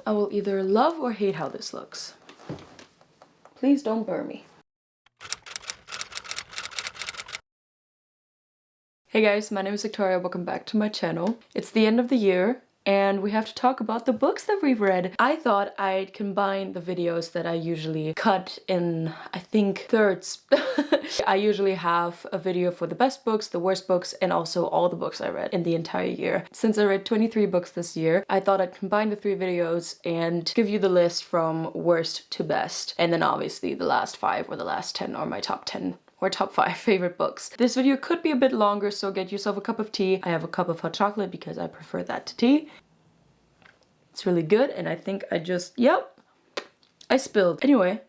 I will either love or hate how this looks. Please don't burn me. Hey guys, my name is Victoria, welcome back to my channel. It's the end of the year and we have to talk about the books that we've read. I thought I'd combine the videos that I usually cut in, I think, thirds. I usually have a video for the best books, the worst books, and also all the books I read in the entire year. Since I read 23 books this year, I thought I'd combine the 3 videos and give you the list from worst to best. And then obviously the last 5 or the last 10 are my top 10 or top 5 favorite books. This video could be a bit longer, so get yourself a cup of tea. I have a cup of hot chocolate because I prefer that to tea. It's really good, and I think yep, I spilled. Anyway,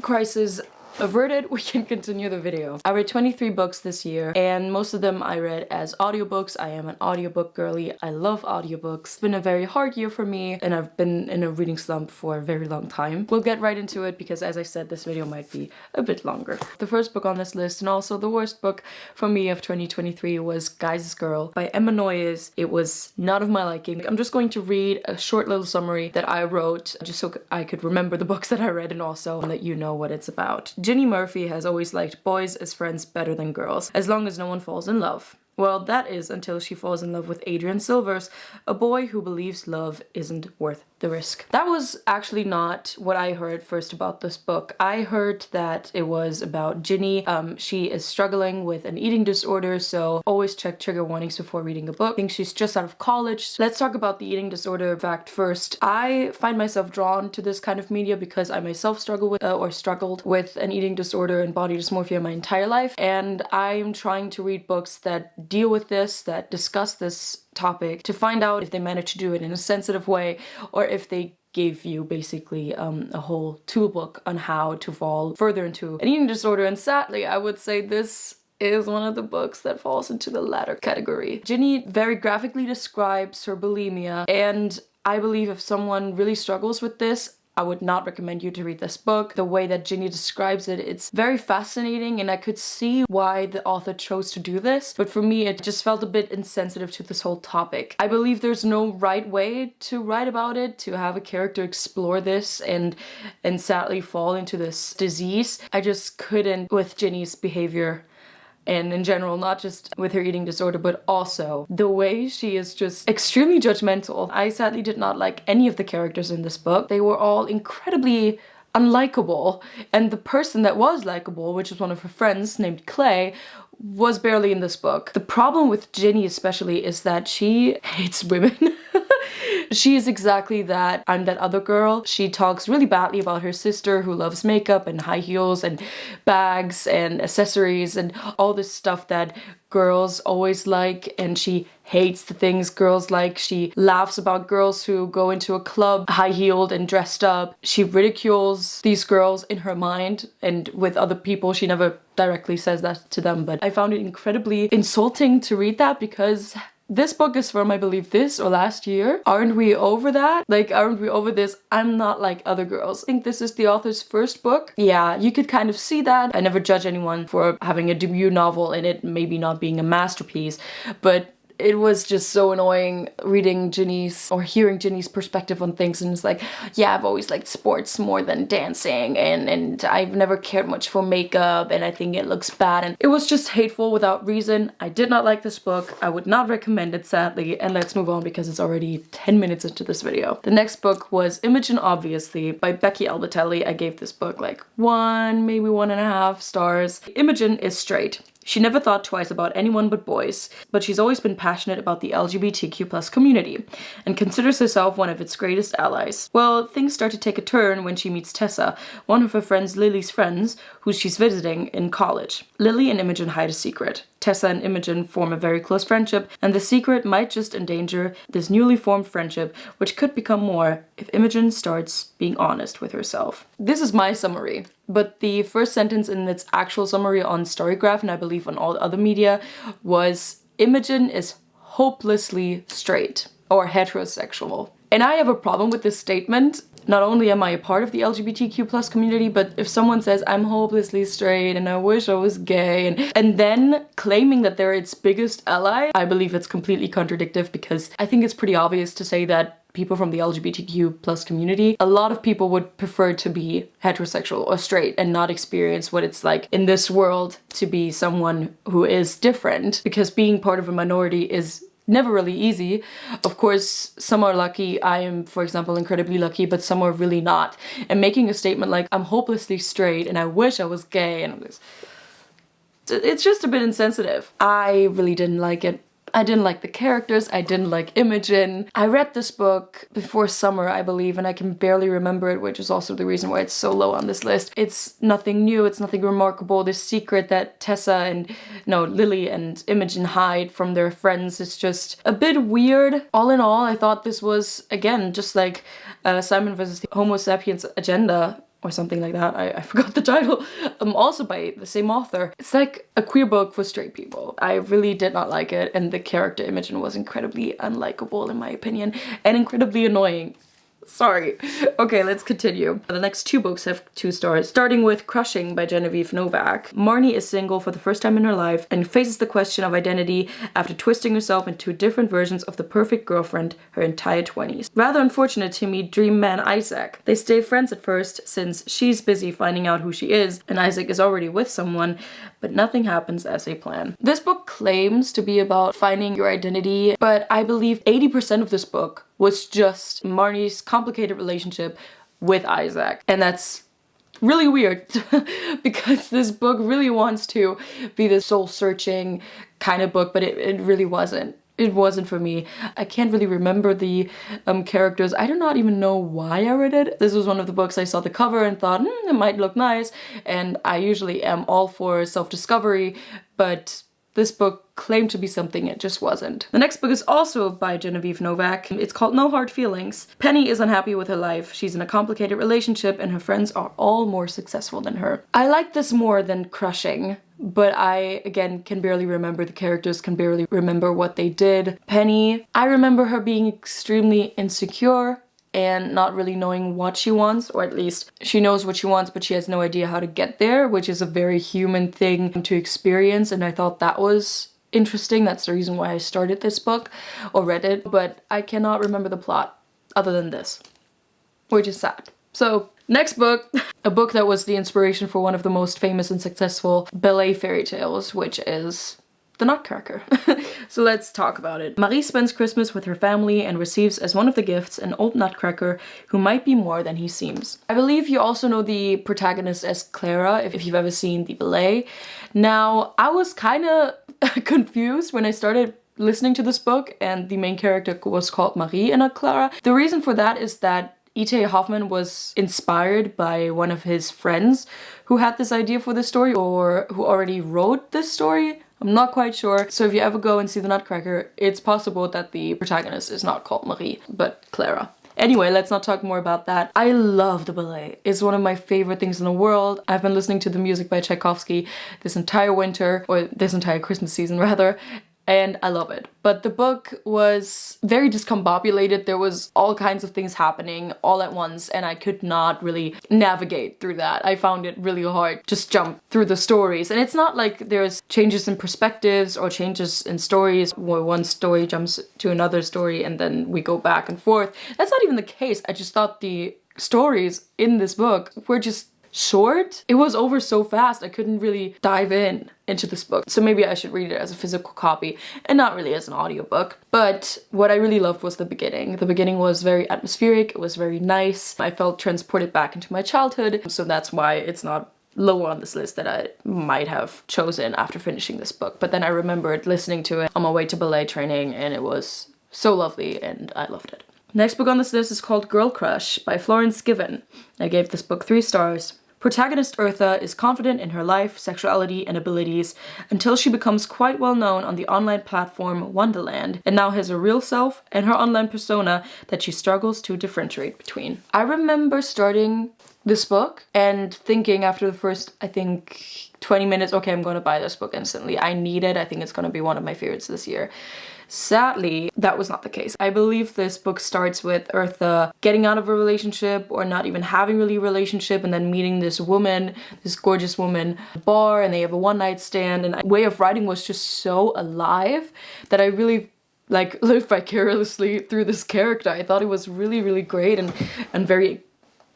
crisis averted, we can continue the video. I read 23 books this year, and most of them I read as audiobooks. I am an audiobook girly. I love audiobooks. It's been a very hard year for me, and I've been in a reading slump for a very long time. We'll get right into it because, as I said, this video might be a bit longer. The first book on this list, and also the worst book for me of 2023, was Guys' Girl by Emma Noyes. It was not of my liking. I'm just going to read a short little summary that I wrote just so I could remember the books that I read and also let you know what it's about. Ginny Murphy has always liked boys as friends better than girls, as long as no one falls in love. Well, that is until she falls in love with Adrian Silvers, a boy who believes love isn't worth the risk. That was actually not what I heard first about this book. I heard that it was about Ginny. She is struggling with an eating disorder, so always check trigger warnings before reading a book. I think she's just out of college. Let's talk about the eating disorder fact first. I find myself drawn to this kind of media because I myself struggled with an eating disorder and body dysmorphia my entire life, and I'm trying to read books that deal with this, that discuss this topic, to find out if they manage to do it in a sensitive way or if they gave you basically a whole toolbook on how to fall further into an eating disorder. And sadly, I would say this is one of the books that falls into the latter category. Ginny very graphically describes her bulimia, and I believe if someone really struggles with this, I would not recommend you to read this book. The way that Ginny describes it, it's very fascinating, and I could see why the author chose to do this, but for me it just felt a bit insensitive to this whole topic. I believe there's no right way to write about it, to have a character explore this and sadly fall into this disease. I just couldn't with Ginny's behavior. And in general, not just with her eating disorder, but also the way she is just extremely judgmental. I sadly did not like any of the characters in this book. They were all incredibly unlikable. And the person that was likable, which was one of her friends named Clay, was barely in this book. The problem with Ginny especially is that she hates women. She is exactly that. I'm that other girl. She talks really badly about her sister who loves makeup and high heels and bags and accessories and all this stuff that girls always like, and she hates the things girls like. She laughs about girls who go into a club high-heeled and dressed up. She ridicules these girls in her mind, and with other people she never directly says that to them, but I found it incredibly insulting to read that because this book is from, I believe, this or last year. Aren't we over that? Like, aren't we over this? I'm not like other girls. I think this is the author's first book. Yeah, you could kind of see that. I never judge anyone for having a debut novel and it maybe not being a masterpiece, but it was just so annoying reading Ginny's or hearing Ginny's perspective on things, and it's like, yeah, I've always liked sports more than dancing, and I've never cared much for makeup, and I think it looks bad, and it was just hateful without reason. I did not like this book. I would not recommend it, sadly, and let's move on because it's already 10 minutes into this video. The next book was Imagin, obviously, by Becky Albertelli. I gave this book like 1, maybe 1.5 stars. Imagin is straight. She never thought twice about anyone but boys, but she's always been passionate about the LGBTQ+ community and considers herself one of its greatest allies. Well, things start to take a turn when she meets Tessa, one of her friends Lily's friends, who she's visiting in college. Lily and Imagin hide a secret. Tessa and Imagin form a very close friendship, and the secret might just endanger this newly formed friendship, which could become more if Imagin starts being honest with herself. This is my summary, but the first sentence in its actual summary on Storygraph, and I believe on all other media, was Imagin is hopelessly straight or heterosexual. And I have a problem with this statement. Not only am I a part of the LGBTQ+ community, but if someone says I'm hopelessly straight and I wish I was gay, and then claiming that they're its biggest ally, I believe it's completely contradictory, because I think it's pretty obvious to say that people from the LGBTQ plus community, a lot of people would prefer to be heterosexual or straight and not experience what it's like in this world to be someone who is different, because being part of a minority is never really easy. Of course, some are lucky. I am, for example, incredibly lucky, but some are really not. And making a statement like, I'm hopelessly straight and I wish I was gay, and it's just a bit insensitive. I really didn't like it. I didn't like the characters, I didn't like Imagin. I read this book before summer, I believe, and I can barely remember it, which is also the reason why it's so low on this list. It's nothing new, it's nothing remarkable. This secret that Lily and Imagin hide from their friends is just a bit weird. All in all, I thought this was, again, just like Simon versus the Homo sapiens agenda, or something like that. I forgot the title. Also by the same author. It's like a queer book for straight people. I really did not like it, and the character Imagin was incredibly unlikable in my opinion, and incredibly annoying. Sorry. Okay, let's continue. The next two books have 2 stars, starting with Crushing by Genevieve Novak. Marnie is single for the first time in her life and faces the question of identity after twisting herself into different versions of the perfect girlfriend her entire 20s. Rather unfortunate to meet dream man Isaac. They stay friends at first since she's busy finding out who she is and Isaac is already with someone, but nothing happens as they plan. This book claims to be about finding your identity, but I believe 80% of this book was just Marnie's complicated relationship with Isaac. And that's really weird because this book really wants to be this soul-searching kind of book, but it really wasn't. It wasn't for me. I can't really remember the characters. I do not even know why I read it. This was one of the books I saw the cover and thought, it might look nice. And I usually am all for self-discovery, but this book claimed to be something it just wasn't. The next book is also by Genevieve Novak. It's called No Hard Feelings. Penny is unhappy with her life. She's in a complicated relationship and her friends are all more successful than her. I like this more than Crushing, but I, again, can barely remember the characters, can barely remember what they did. Penny, I remember her being extremely insecure and not really knowing what she wants, or at least she knows what she wants, but she has no idea how to get there, which is a very human thing to experience, and I thought that was interesting. That's the reason why I started this book, or read it, but I cannot remember the plot other than this, which is sad. So, next book, a book that was the inspiration for one of the most famous and successful ballet fairy tales, which is The Nutcracker. So let's talk about it. Marie spends Christmas with her family and receives as one of the gifts an old nutcracker who might be more than he seems. I believe you also know the protagonist as Clara, if you've ever seen the ballet. Now, I was kind of confused when I started listening to this book and the main character was called Marie and not Clara. The reason for that is that E.T. Hoffmann was inspired by one of his friends who had this idea for the story, or who already wrote this story. I'm not quite sure. So if you ever go and see The Nutcracker, it's possible that the protagonist is not called Marie, but Clara. Anyway, let's not talk more about that. I love the ballet. It's one of my favorite things in the world. I've been listening to the music by Tchaikovsky this entire winter, or this entire Christmas season rather, and I love it. But the book was very discombobulated. There was all kinds of things happening all at once and I could not really navigate through that. I found it really hard just jump through the stories. And it's not like there's changes in perspectives or changes in stories where one story jumps to another story and then we go back and forth. That's not even the case. I just thought the stories in this book were just short. It was over so fast I couldn't really dive into this book. So maybe I should read it as a physical copy and not really as an audiobook. But what I really loved was the beginning. The beginning was very atmospheric, it was very nice. I felt transported back into my childhood, so that's why it's not lower on this list that I might have chosen after finishing this book. But then I remembered listening to it on my way to ballet training and it was so lovely and I loved it. Next book on this list is called Girl Crush by Florence Given. I gave this book 3 stars. Protagonist Eartha is confident in her life, sexuality, and abilities until she becomes quite well known on the online platform Wonderland and now has a real self and her online persona that she struggles to differentiate between. I remember starting this book and thinking after the first, I think, 20 minutes, okay, I'm gonna buy this book instantly. I need it. I think it's gonna be one of my favorites this year. Sadly, that was not the case. I believe this book starts with Eartha getting out of a relationship or not even having really a relationship and then meeting this woman, this gorgeous woman at a bar, and they have a one-night stand, and the way of writing was just so alive that I really like live vicariously through this character. I thought it was really, really great and very,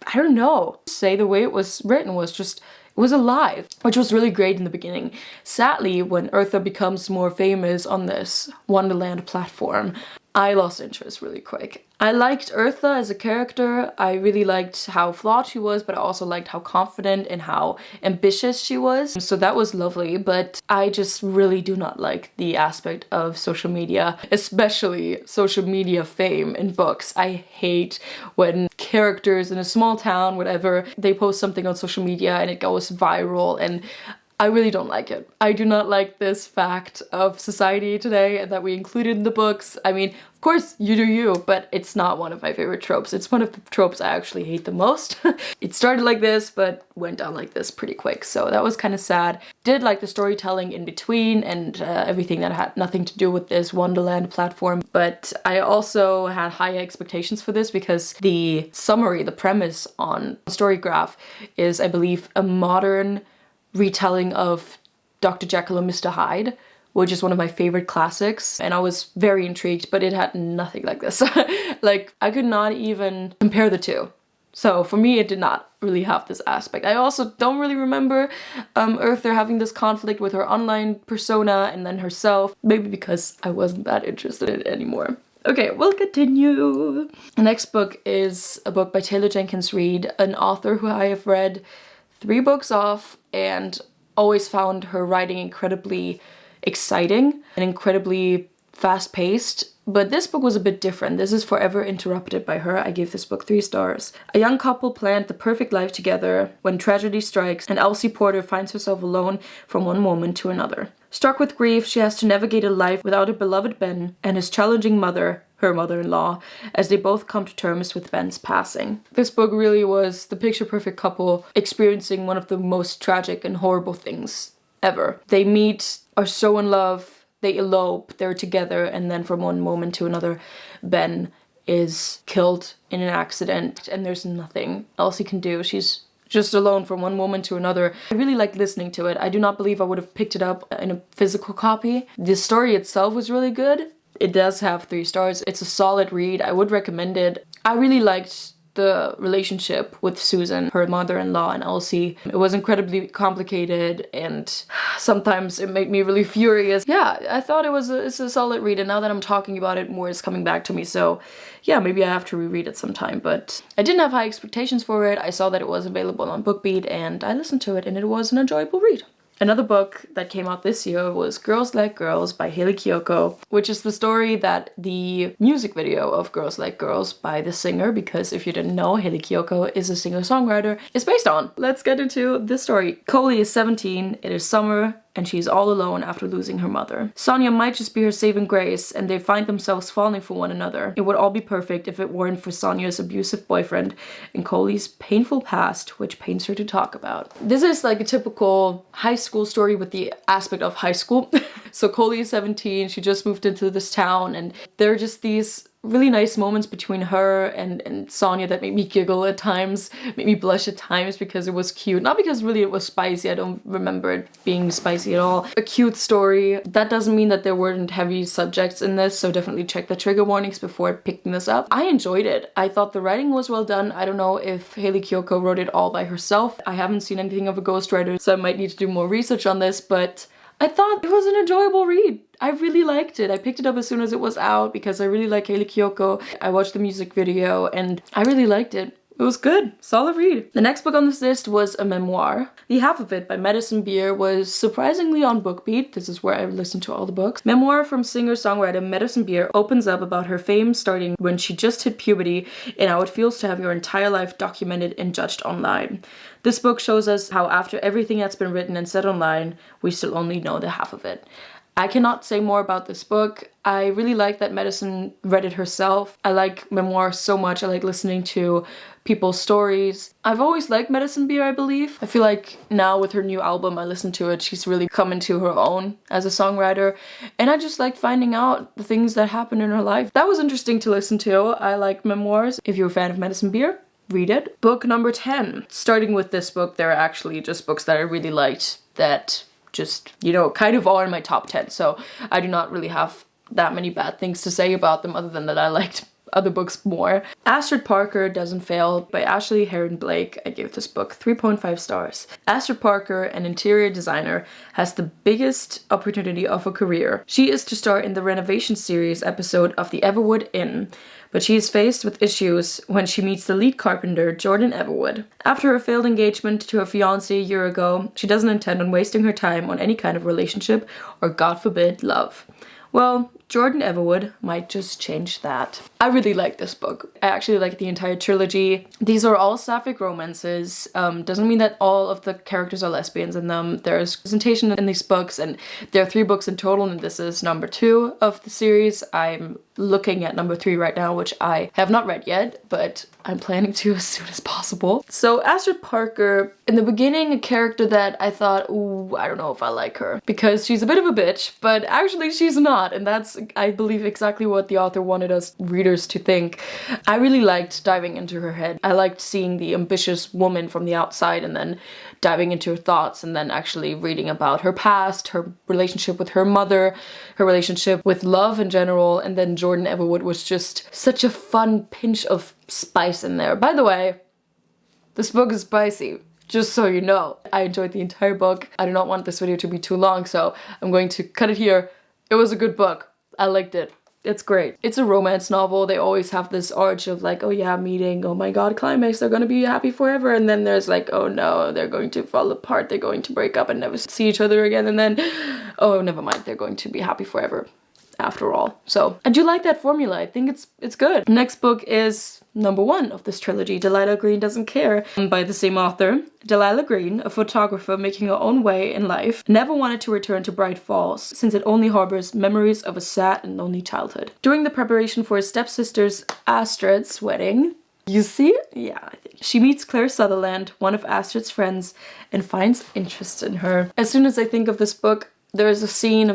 I don't know, say the way it was written was just, it was alive, which was really great in the beginning. Sadly, when Eartha becomes more famous on this Wonderland platform, I lost interest really quick. I liked Eartha as a character. I really liked how flawed she was, but I also liked how confident and how ambitious she was. So that was lovely, but I just really do not like the aspect of social media, especially social media fame in books. I hate when characters in a small town, whatever, they post something on social media and it goes viral, and I really don't like it. I do not like this fact of society today that we included in the books. I mean, of course, you do you, but it's not one of my favorite tropes. It's one of the tropes I actually hate the most. It started like this, but went down like this pretty quick, so that was kind of sad. Did like the storytelling in between and everything that had nothing to do with this Wonderland platform, but I also had high expectations for this because the summary, the premise on Story Graph is, I believe, a modern retelling of Dr. Jekyll and Mr. Hyde, which is one of my favorite classics, and I was very intrigued, but it had nothing like this. Like, I could not even compare the two. So for me, it did not really have this aspect. I also don't really remember Eartha having this conflict with her online persona and then herself, maybe because I wasn't that interested in it anymore. Okay, we'll continue. The next book is a book by Taylor Jenkins Reid, an author who I have read 3 books off and always found her writing incredibly exciting and incredibly fast-paced. But this book was a bit different. This is Forever Interrupted by her. I gave this book 3 stars. A young couple planned the perfect life together when tragedy strikes and Elsie Porter finds herself alone from one moment to another. Struck with grief, she has to navigate a life without a beloved Ben and his challenging mother, her mother-in-law, as they both come to terms with Ben's passing. This book really was the picture-perfect couple experiencing one of the most tragic and horrible things ever. They meet, are so in love, they elope, they're together, and then from one moment to another, Ben is killed in an accident, and there's nothing else he can do. She's just alone from one moment to another. I really liked listening to it. I do not believe I would have picked it up in a physical copy. The story itself was really good. It does have 3 stars. It's a solid read. I would recommend it. I really liked the relationship with Susan, her mother-in-law, and Elsie. It was incredibly complicated and sometimes it made me really furious. Yeah, I thought it's a solid read, and now that I'm talking about it, more is coming back to me, so yeah, maybe I have to reread it sometime. But I didn't have high expectations for it. I saw that it was available on BookBeat and I listened to it and it was an enjoyable read. Another book that came out this year was Girls Like Girls by Hayley Kiyoko, which is the story that the music video of Girls Like Girls by the singer, because if you didn't know, Hayley Kiyoko is a singer-songwriter, is based on. Let's get into this story. Coley is 17, it is summer, and she's all alone after losing her mother. Sonia might just be her saving grace, and they find themselves falling for one another. It would all be perfect if it weren't for Sonia's abusive boyfriend and Coley's painful past, which pains her to talk about. This is like a typical high school story with the aspect of high school. So Coley is 17, she just moved into this town, and there are just these really nice moments between her and Sonia that made me giggle at times, made me blush at times because it was cute. Not because really it was spicy, I don't remember it being spicy at all. A cute story. That doesn't mean that there weren't heavy subjects in this, so definitely check the trigger warnings before picking this up. I enjoyed it. I thought the writing was well done. I don't know if Hayley Kiyoko wrote it all by herself. I haven't seen anything of a ghostwriter, so I might need to do more research on this, but I thought it was an enjoyable read. I really liked it. I picked it up as soon as it was out because I really like Hayley Kiyoko. I watched the music video and I really liked it. It was good. Solid read. The next book on this list was a memoir. The half of it by Madison Beer was surprisingly on BookBeat. This is where I listen to all the books. Memoir from singer-songwriter Madison Beer opens up about her fame starting when she just hit puberty and how it feels to have your entire life documented and judged online. This book shows us how after everything that's been written and said online, we still only know the half of it. I cannot say more about this book. I really like that Madison read it herself. I like memoirs so much. I like listening to people's stories. I've always liked Madison Beer, I believe. I feel like now with her new album, I listen to it, she's really come into her own as a songwriter. And I just like finding out the things that happened in her life. That was interesting to listen to. I like memoirs. If you're a fan of Madison Beer, read it. Book number 10. Starting with this book, there are actually just books that I really liked that just, you know, kind of are in my top 10. So I do not really have that many bad things to say about them other than that I liked other books more. Astrid Parker Doesn't Fail by Ashley Heron Blake. I gave this book 3.5 stars. Astrid Parker, an interior designer, has the biggest opportunity of her career. She is to star in the renovation series episode of the Everwood Inn, but she is faced with issues when she meets the lead carpenter, Jordan Everwood. After her failed engagement to her fiancé a year ago, she doesn't intend on wasting her time on any kind of relationship or, God forbid, love. Well, Jordan Everwood might just change that. I really like this book. I actually like the entire trilogy. These are all sapphic romances. Doesn't mean that all of the characters are lesbians in them. There's presentation in these books, and there are 3 books in total, and this is number 2 of the series. I'm looking at number 3 right now, which I have not read yet, but I'm planning to as soon as possible. So Astrid Parker, in the beginning, a character that I thought, ooh, I don't know if I like her, because she's a bit of a bitch, but actually she's not, and that's, I believe, exactly what the author wanted us readers to think. I really liked diving into her head. I liked seeing the ambitious woman from the outside and then diving into her thoughts and then actually reading about her past, her relationship with her mother, her relationship with love in general, and then Jordan Everwood was just such a fun pinch of spice in there. By the way, this book is spicy, just so you know. I enjoyed the entire book. I do not want this video to be too long, so I'm going to cut it here. It was a good book. I liked it. It's great. It's a romance novel. They always have this arch of like, oh yeah, meeting, oh my god, climax, they're gonna be happy forever, and then there's like, oh no, they're going to fall apart, they're going to break up and never see each other again, and then, oh, never mind, they're going to be happy forever after all. So I do like that formula. I think it's good. Next book is number 1 of this trilogy, Delila Green Doesn't Care, by the same author. Delila Green, a photographer making her own way in life, never wanted to return to Bright Falls since it only harbors memories of a sad and lonely childhood. During the preparation for his stepsister's Astrid's wedding, you see? Yeah, I think. She meets Claire Sutherland, one of Astrid's friends, and finds interest in her. As soon as I think of this book, there is a scene, a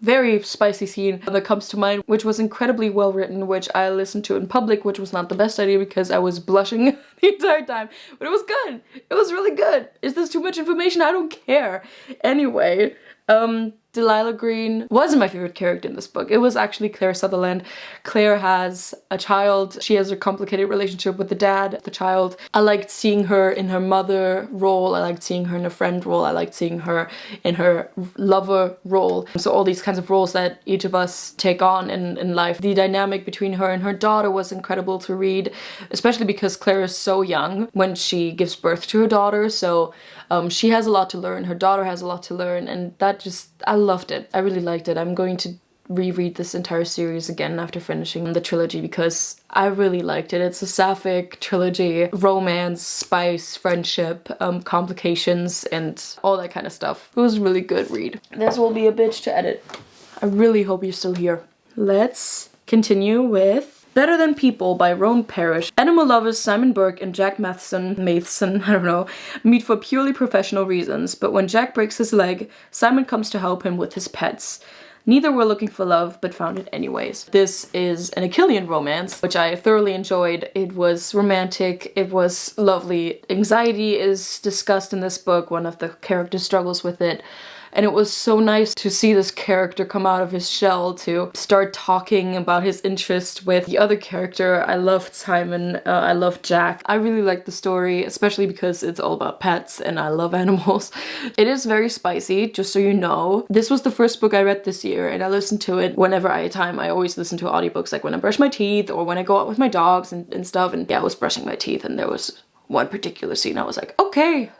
very spicy scene that comes to mind, which was incredibly well written, which I listened to in public, which was not the best idea because I was blushing the entire time, but it was good. It was really good. Is this too much information? I don't care. Anyway, Delila Green wasn't my favorite character in this book. It was actually Claire Sutherland. Claire has a child. She has a complicated relationship with the dad of the child. I liked seeing her in her mother role. I liked seeing her in a friend role. I liked seeing her in her lover role. So all these kinds of roles that each of us take on in life. The dynamic between her and her daughter was incredible to read, especially because Claire is so young when she gives birth to her daughter. So she has a lot to learn. Her daughter has a lot to learn, and that just, I loved it. I really liked it. I'm going to reread this entire series again after finishing the trilogy because I really liked it. It's a sapphic trilogy, romance, spice, friendship, complications, and all that kind of stuff. It was a really good read. This will be a bitch to edit. I really hope you're still here. Let's continue with Better Than People by Roan Parrish. Animal lovers Simon Burke and Jack Matheson, I don't know, meet for purely professional reasons, but when Jack breaks his leg, Simon comes to help him with his pets. Neither were looking for love, but found it anyways. This is an Achillean romance, which I thoroughly enjoyed. It was romantic, it was lovely. Anxiety is discussed in this book, one of the characters struggles with it. And it was so nice to see this character come out of his shell, to start talking about his interest with the other character. I loved Simon, I loved Jack. I really liked the story, especially because it's all about pets and I love animals. It is very spicy, just so you know. This was the first book I read this year and I listened to it whenever I had time. I always listen to audiobooks, like when I brush my teeth or when I go out with my dogs and stuff. And yeah, I was brushing my teeth and there was one particular scene I was like, okay,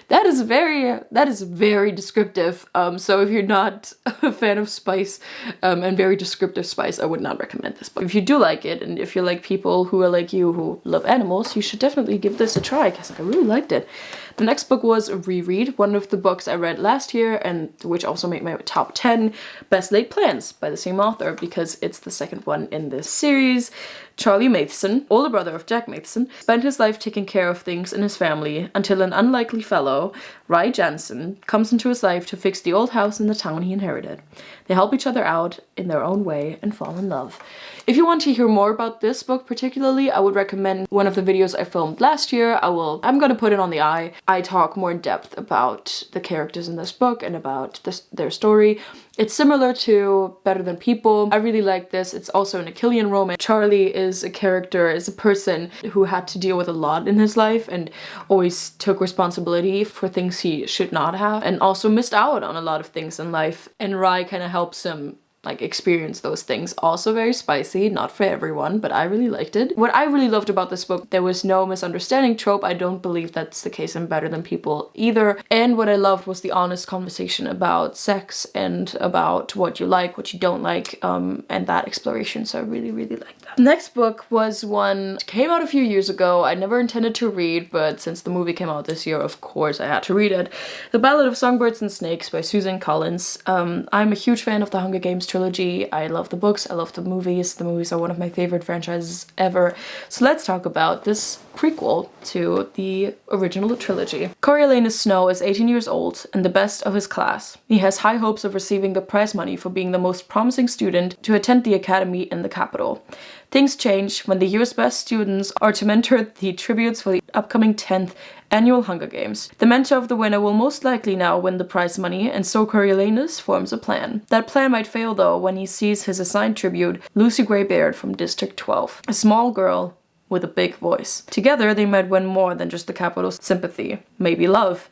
that is very descriptive. So if you're not a fan of spice and very descriptive spice, I would not recommend this book. If you do like it, and if you're like people who are like you who love animals, you should definitely give this a try because I really liked it. The next book was Reread, one of the books I read last year and which also made my top 10, Best Laid Plans by the same author because it's the second one in this series. Charlie Matheson, older brother of Jack Matheson, spent his life taking care of things in his family until an unlikely fellow, Ry Jansen, comes into his life to fix the old house in the town he inherited. They help each other out in their own way and fall in love. If you want to hear more about this book particularly, I would recommend one of the videos I filmed last year. I'm gonna put it on the eye. I talk more in depth about the characters in this book and about their story. It's similar to Better Than People. I really like this. It's also an Achillean romance. Charlie is a character, is a person who had to deal with a lot in his life and always took responsibility for things he should not have, and also missed out on a lot of things in life. And Rai kind of helps him like experience those things. Also very spicy, not for everyone, but I really liked it. What I really loved about this book, there was no misunderstanding trope. I don't believe that's the case in Better Than People either. And what I loved was the honest conversation about sex and about what you like, what you don't like, and that exploration. So I really, really liked that. Next book was one that came out a few years ago. I never intended to read, but since the movie came out this year, of course I had to read it. The Ballad of Songbirds and Snakes by Susan Collins. I'm a huge fan of the Hunger Games trilogy. I love the books, I love the movies. The movies are one of my favorite franchises ever. So let's talk about this prequel to the original trilogy. Coriolanus Snow is 18 years old and the best of his class. He has high hopes of receiving the prize money for being the most promising student to attend the academy in the capital. Things change when the year's best students are to mentor the tributes for the upcoming 10th annual Hunger Games. The mentor of the winner will most likely now win the prize money, and so Coriolanus forms a plan. That plan might fail though when he sees his assigned tribute, Lucy Greybeard from District 12, a small girl with a big voice. Together they might win more than just the capital's sympathy, maybe love,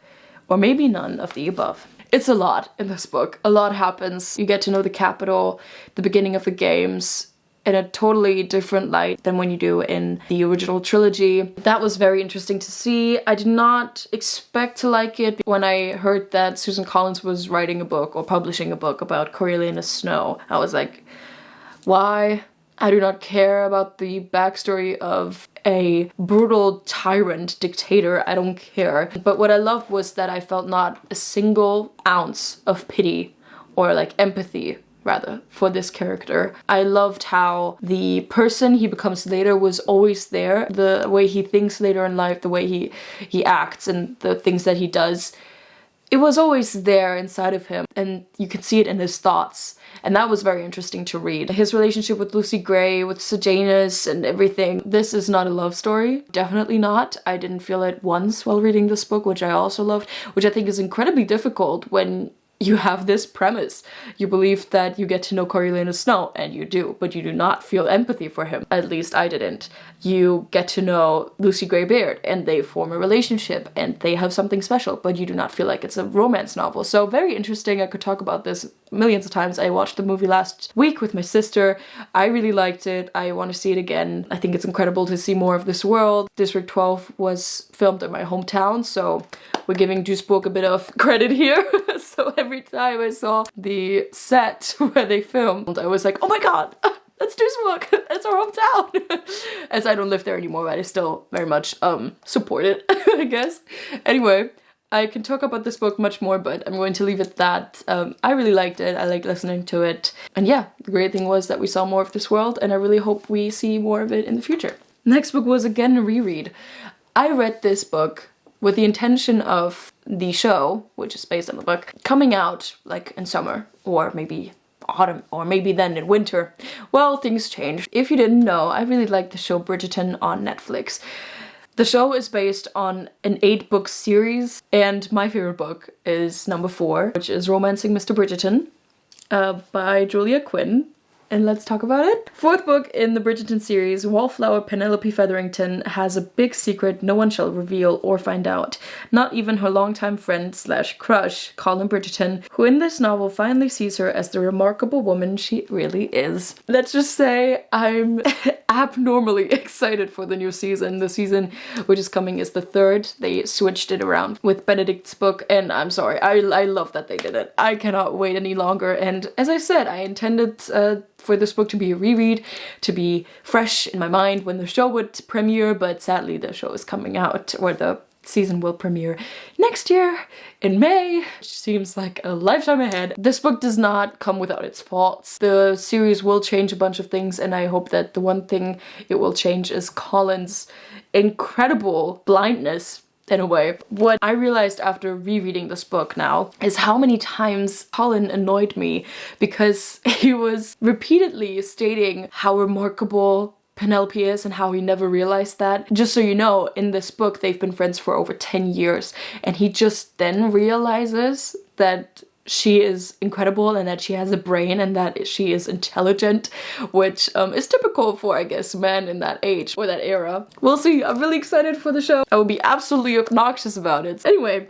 or maybe none of the above. It's a lot in this book. A lot happens. You get to know the capital, the beginning of the games, in a totally different light than when you do in the original trilogy. That was very interesting to see. I did not expect to like it. When I heard that Susan Collins was writing a book or publishing a book about Coriolanus Snow, I was like, why? I do not care about the backstory of a brutal tyrant dictator. I don't care. But what I loved was that I felt not a single ounce of pity or like empathy rather, for this character. I loved how the person he becomes later was always there. The way he thinks later in life, the way he acts and the things that he does, it was always there inside of him, and you could see it in his thoughts. And that was very interesting to read. His relationship with Lucy Gray, with Sejanus and everything. This is not a love story. Definitely not. I didn't feel it once while reading this book, which I also loved, which I think is incredibly difficult when you have this premise. You believe that you get to know Coriolanus Snow, and you do, but you do not feel empathy for him. At least I didn't. You get to know Lucy Greybeard, and they form a relationship, and they have something special, but you do not feel like it's a romance novel. So very interesting. I could talk about this millions of times. I watched the movie last week with my sister. I really liked it. I want to see it again. I think it's incredible to see more of this world. District 12 was filmed in my hometown, so we're giving Duisburg a bit of credit here. So every time I saw the set where they filmed, I was like, oh my god, that's Duisburg, that's our hometown. As I don't live there anymore, but I still very much support it, I guess. Anyway, I can talk about this book much more, but I'm going to leave it at that. I really liked it. I liked listening to it. And yeah, the great thing was that we saw more of this world, and I really hope we see more of it in the future. Next book was again a reread. I read this book with the intention of the show, which is based on the book, coming out like in summer or maybe autumn or maybe then in winter. Well, things changed. If you didn't know, I really like the show Bridgerton on Netflix. The show is based on an 8-book series, and my favorite book is number 4, which is Romancing Mr. Bridgerton by Julia Quinn. And let's talk about it. 4th book in the Bridgerton series, Wallflower Penelope Featherington has a big secret no one shall reveal or find out. Not even her longtime friend / crush, Colin Bridgerton, who in this novel finally sees her as the remarkable woman she really is. Let's just say I'm abnormally excited for the new season. The season which is coming is the 3rd. They switched it around with Benedict's book, and I'm sorry, I love that they did it. I cannot wait any longer, and as I said, I intended for this book to be a reread, to be fresh in my mind when the show would premiere, but sadly the show is coming out, or the season will premiere next year in May, which seems like a lifetime ahead. This book does not come without its faults. The series will change a bunch of things, and I hope that the one thing it will change is Colin's incredible blindness. In a way, what I realized after rereading this book now is how many times Colin annoyed me, because he was repeatedly stating how remarkable Penelope is and how he never realized that. Just so you know, in this book, they've been friends for over 10 years, and he just then realizes that she is incredible and that she has a brain and that she is intelligent, which is typical for, I guess, men in that age or that era. We'll see. I'm really excited for the show. I will be absolutely obnoxious about it. Anyway,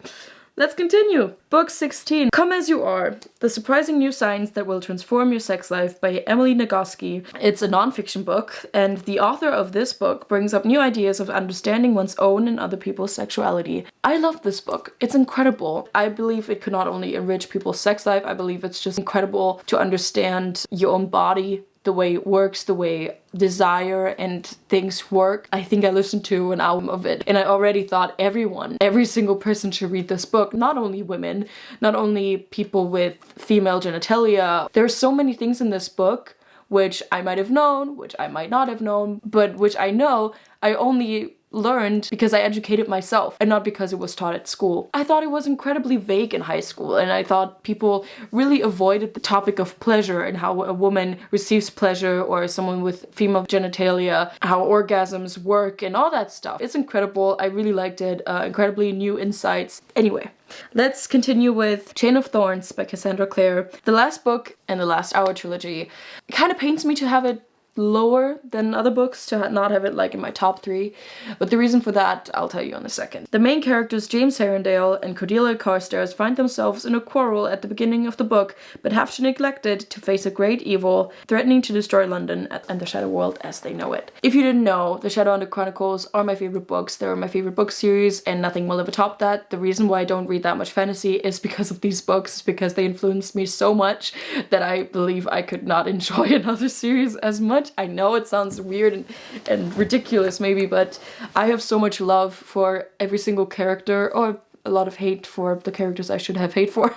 let's continue. Book 16, Come As You Are, The Surprising New Science That Will Transform Your Sex Life by Emily Nagoski. It's a non-fiction book, and the author of this book brings up new ideas of understanding one's own and other people's sexuality. I love this book. It's incredible. I believe it could not only enrich people's sex life, I believe it's just incredible to understand your own body, the way it works, the way desire and things work. I think I listened to an album of it, and I already thought every single person should read this book. Not only women, not only people with female genitalia. There's so many things in this book which I might have known, which I might not have known, but which I know I only learned because I educated myself and not because it was taught at school. I thought it was incredibly vague in high school, and I thought people really avoided the topic of pleasure and how a woman receives pleasure, or someone with female genitalia, how orgasms work and all that stuff. It's incredible. I really liked it. Incredibly new insights. Anyway, let's continue with Chain of Thorns by Cassandra Clare. The last book in the Last Hour trilogy. It kind of pains me to have it lower than other books, to not have it like in my top 3, but the reason for that I'll tell you in a second. The main characters James Herondale and Cordelia Carstairs find themselves in a quarrel at the beginning of the book, but have to neglect it to face a great evil threatening to destroy London and the Shadow World as they know it. If you didn't know, the Shadowhunter Chronicles are my favorite books. They're my favorite book series, and nothing will ever top that. The reason why I don't read that much fantasy is because of these books, because they influenced me so much that I believe I could not enjoy another series as much. I know it sounds weird and ridiculous maybe, but I have so much love for every single character, or a lot of hate for the characters I should have hate for.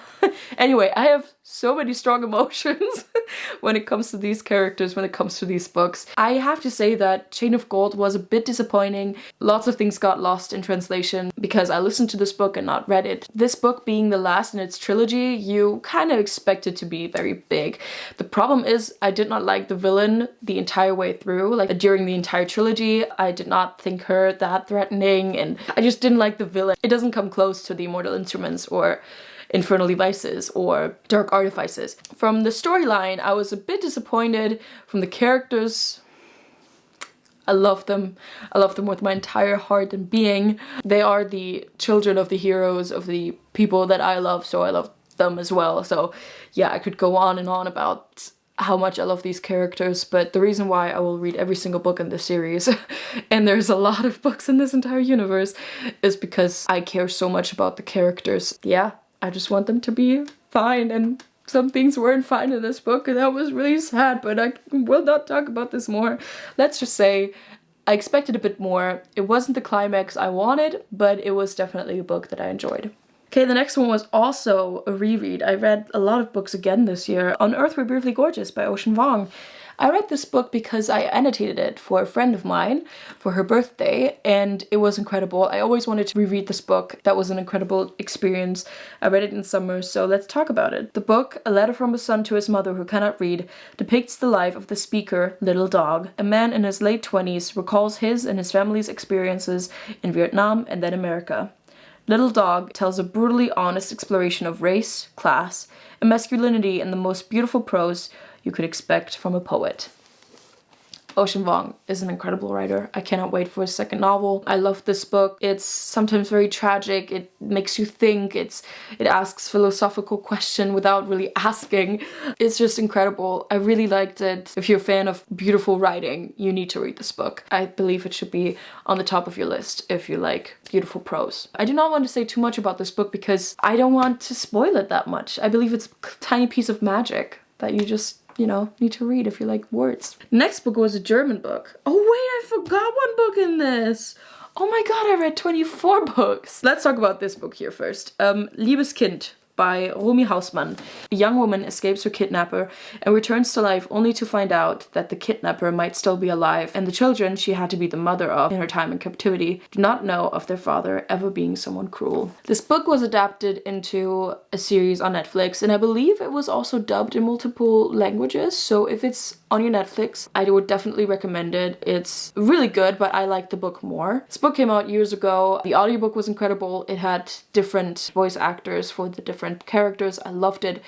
Anyway, I have so many strong emotions when it comes to these characters, when it comes to these books. I have to say that Chain of Gold was a bit disappointing. Lots of things got lost in translation because I listened to this book and not read it. This book being the last in its trilogy, you kind of expect it to be very big. The problem is I did not like the villain the entire way through. Like during the entire trilogy, I did not think her that threatening, and I just didn't like the villain. It doesn't come close to the Immortal Instruments or Infernal Devices or Dark Artifices. From the storyline, I was a bit disappointed. From the characters, I love them. I love them with my entire heart and being. They are the children of the heroes, of the people that I love, so I love them as well. So yeah, I could go on and on about how much I love these characters, but the reason why I will read every single book in this series, and there's a lot of books in this entire universe, is because I care so much about the characters. Yeah, I just want them to be fine, and some things weren't fine in this book, and that was really sad, but I will not talk about this more. Let's just say I expected a bit more. It wasn't the climax I wanted, but it was definitely a book that I enjoyed. Okay, the next one was also a reread. I read a lot of books again this year. On Earth We're Beautifully Gorgeous by Ocean Vuong. I read this book because I annotated it for a friend of mine for her birthday, and it was incredible. I always wanted to reread this book. That was an incredible experience. I read it in summer, so let's talk about it. The book, A Letter from a Son to His Mother Who Cannot Read, depicts the life of the speaker, Little Dog. A man in his late 20s recalls his and his family's experiences in Vietnam and then America. Little Dog tells a brutally honest exploration of race, class, and masculinity in the most beautiful prose you could expect from a poet. Ocean Vuong is an incredible writer. I cannot wait for his second novel. I love this book. It's sometimes very tragic. It makes you think. It asks philosophical questions without really asking. It's just incredible. I really liked it. If you're a fan of beautiful writing, you need to read this book. I believe it should be on the top of your list if you like beautiful prose. I do not want to say too much about this book because I don't want to spoil it that much. I believe it's a tiny piece of magic that you just, you know, need to read if you like words. Next book was a German book. Oh wait, I forgot one book in this. Oh my god, I read 24 books. Let's talk about this book here first. Liebes Kind by Romy Hausmann. A young woman escapes her kidnapper and returns to life only to find out that the kidnapper might still be alive, and the children she had to be the mother of in her time in captivity do not know of their father ever being someone cruel. This book was adapted into a series on Netflix, and I believe it was also dubbed in multiple languages, so if it's on your Netflix, I would definitely recommend it. It's really good, but I like the book more. This book came out years ago. The audiobook was incredible. It had different voice actors for the different characters. I loved it.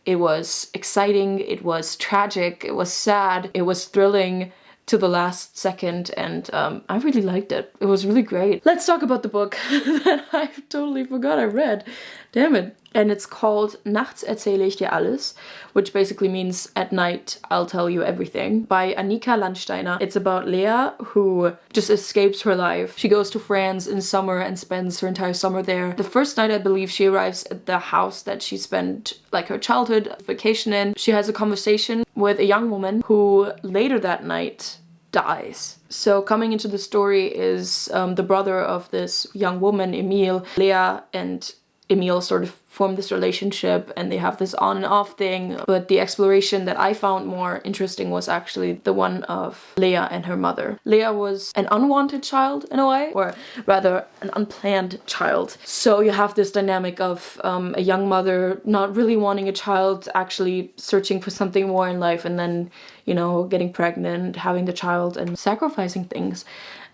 It was exciting, it was tragic, it was sad, it was thrilling to the last second, and I really liked it. It was really great. Let's talk about the book that I totally forgot I read. Damn it. And it's called Nachts erzähle ich dir alles, which basically means at night I'll tell you everything, by Annika Landsteiner. It's about Lea, who just escapes her life. She goes to France in summer and spends her entire summer there. The first night, I believe, she arrives at the house that she spent like her childhood vacation in. She has a conversation with a young woman who later that night dies. So coming into the story is the brother of this young woman, Emil. Lea and Emil sort of form this relationship and they have this on and off thing, but the exploration that I found more interesting was actually the one of Lea and her mother. Lea was an unwanted child in a way, or rather an unplanned child. So you have this dynamic of a young mother not really wanting a child, actually searching for something more in life, and then, you know, getting pregnant, having the child, and sacrificing things.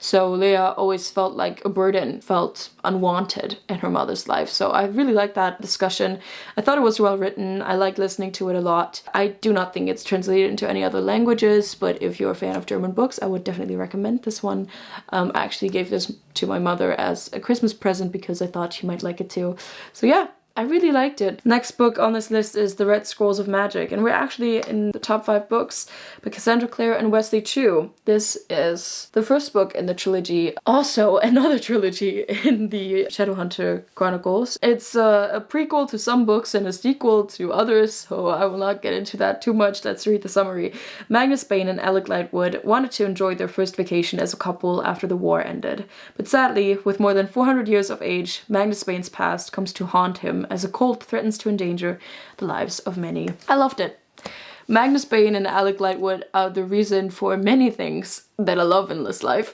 So Lea always felt like a burden, felt unwanted in her mother's life. So I really liked that discussion. I thought it was well written. I liked listening to it a lot. I do not think it's translated into any other languages, but if you're a fan of German books, I would definitely recommend this one. I actually gave this to my mother as a Christmas present because I thought she might like it too. So yeah, I really liked it. Next book on this list is The Red Scrolls of Magic, and we're actually in the top 5 books by Cassandra Clare and Wesley Chu. This is the first book in the trilogy, also another trilogy in the Shadowhunter Chronicles. It's a prequel to some books and a sequel to others, so I will not get into that too much. Let's read the summary. Magnus Bane and Alec Lightwood wanted to enjoy their first vacation as a couple after the war ended. But sadly, with more than 400 years of age, Magnus Bane's past comes to haunt him as a cult threatens to endanger the lives of many. I loved it. Magnus Bane and Alec Lightwood are the reason for many things that I love in this life.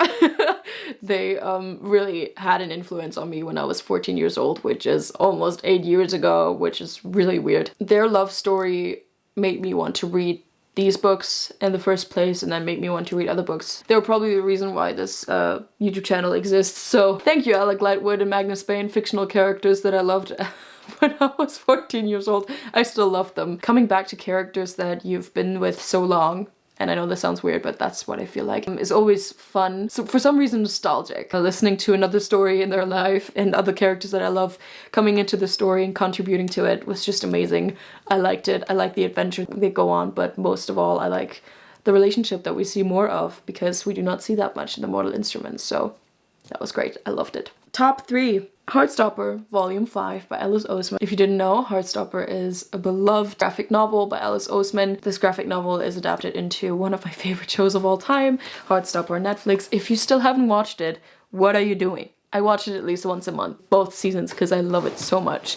They really had an influence on me when I was 14 years old, which is almost 8 years ago, which is really weird. Their love story made me want to read these books in the first place, and then made me want to read other books. They were probably the reason why this YouTube channel exists. So thank you, Alec Lightwood and Magnus Bane, fictional characters that I loved when I was 14 years old. I still love them. Coming back to characters that you've been with so long, and I know this sounds weird, but that's what I feel like, is always fun. So for some reason nostalgic. Listening to another story in their life and other characters that I love coming into the story and contributing to it was just amazing. I liked it. I like the adventure they go on, but most of all, I like the relationship that we see more of, because we do not see that much in the Mortal Instruments. So that was great. I loved it. Top 3. Heartstopper Volume 5 by Alice Oseman. If you didn't know, Heartstopper is a beloved graphic novel by Alice Oseman. This graphic novel is adapted into one of my favorite shows of all time, Heartstopper on Netflix. If you still haven't watched it, what are you doing? I watch it at least once a month, both seasons, because I love it so much.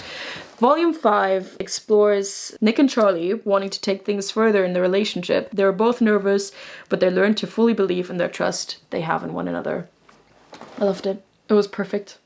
Volume 5 explores Nick and Charlie wanting to take things further in their relationship. They're both nervous, but they learn to fully believe in their trust they have in one another. I loved it. It was perfect.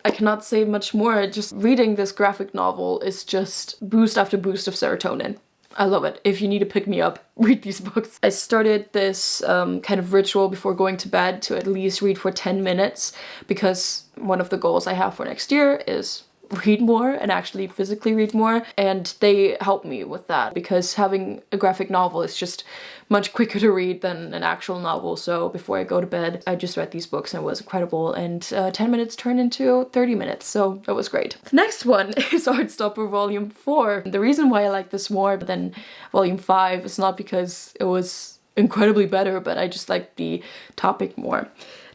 I cannot say much more. Just reading this graphic novel is just boost after boost of serotonin. I love it. If you need to pick me up, read these books. I started this kind of ritual before going to bed to at least read for 10 minutes, because one of the goals I have for next year is read more and actually physically read more, and they help me with that, because having a graphic novel is just much quicker to read than an actual novel. So before I go to bed, I just read these books and it was incredible, and 10 minutes turned into 30 minutes, so that was great. The next one is Heartstopper Volume 4. The reason why I like this more than Volume 5 is not because it was incredibly better, but I just like the topic more.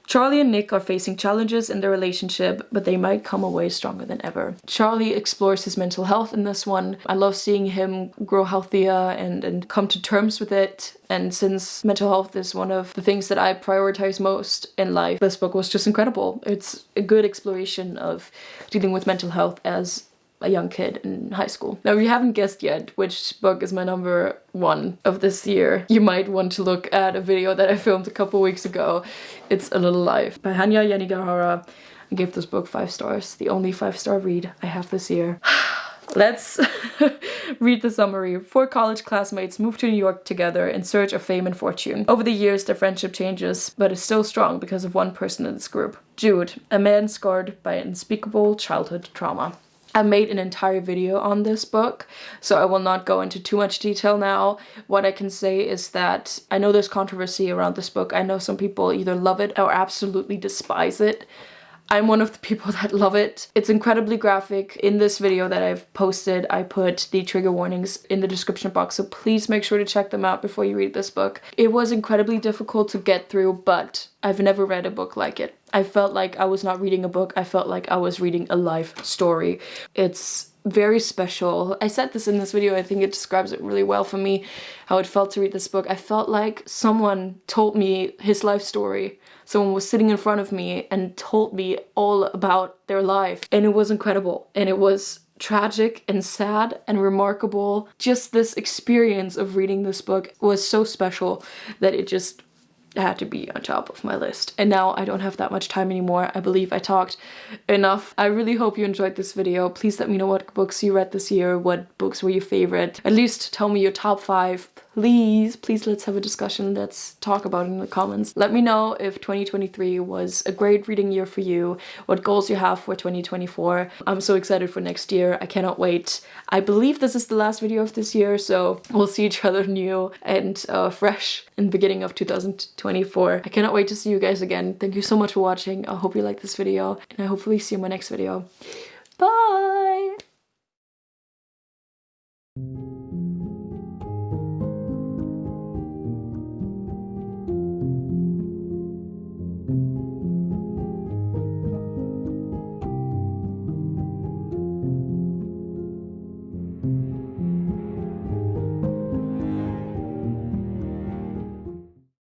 Charlie and Nick are facing challenges in their relationship, but they might come away stronger than ever. Charlie explores his mental health in this one. I love seeing him grow healthier and come to terms with it. And since mental health is one of the things that I prioritize most in life, this book was just incredible. It's a good exploration of dealing with mental health as a young kid in high school. Now, if you haven't guessed yet which book is my number 1 of this year, you might want to look at a video that I filmed a couple weeks ago. It's A Little Life by Hanya Yanagihara. I gave this book 5 stars, the only 5-star read I have this year. Let's read the summary. 4 college classmates move to New York together in search of fame and fortune. Over the years, their friendship changes, but is still strong because of one person in this group. Jude, a man scarred by unspeakable childhood trauma. I made an entire video on this book, so I will not go into too much detail now. What I can say is that I know there's controversy around this book. I know some people either love it or absolutely despise it. I'm one of the people that love it. It's incredibly graphic. In this video that I've posted, I put the trigger warnings in the description box, so please make sure to check them out before you read this book. It was incredibly difficult to get through, but I've never read a book like it. I felt like I was not reading a book, I felt like I was reading a life story. It's very special. I said this in this video, I think it describes it really well for me, how it felt to read this book. I felt like someone told me his life story. Someone was sitting in front of me and told me all about their life. And it was incredible. And it was tragic and sad and remarkable. Just this experience of reading this book was so special that it just had to be on top of my list. And now I don't have that much time anymore. I believe I talked enough. I really hope you enjoyed this video. Please let me know what books you read this year, what books were your favorite. At least tell me your top 5. Please let's have a discussion. Let's talk about it in the comments. Let me know if 2023 was a great reading year for you, what goals you have for 2024. I'm so excited for next year. I cannot wait. I believe this is the last video of this year, so we'll see each other new and fresh in the beginning of 2024. I cannot wait to see you guys again. Thank you so much for watching. I hope you liked this video, and I hopefully see you in my next video. Bye!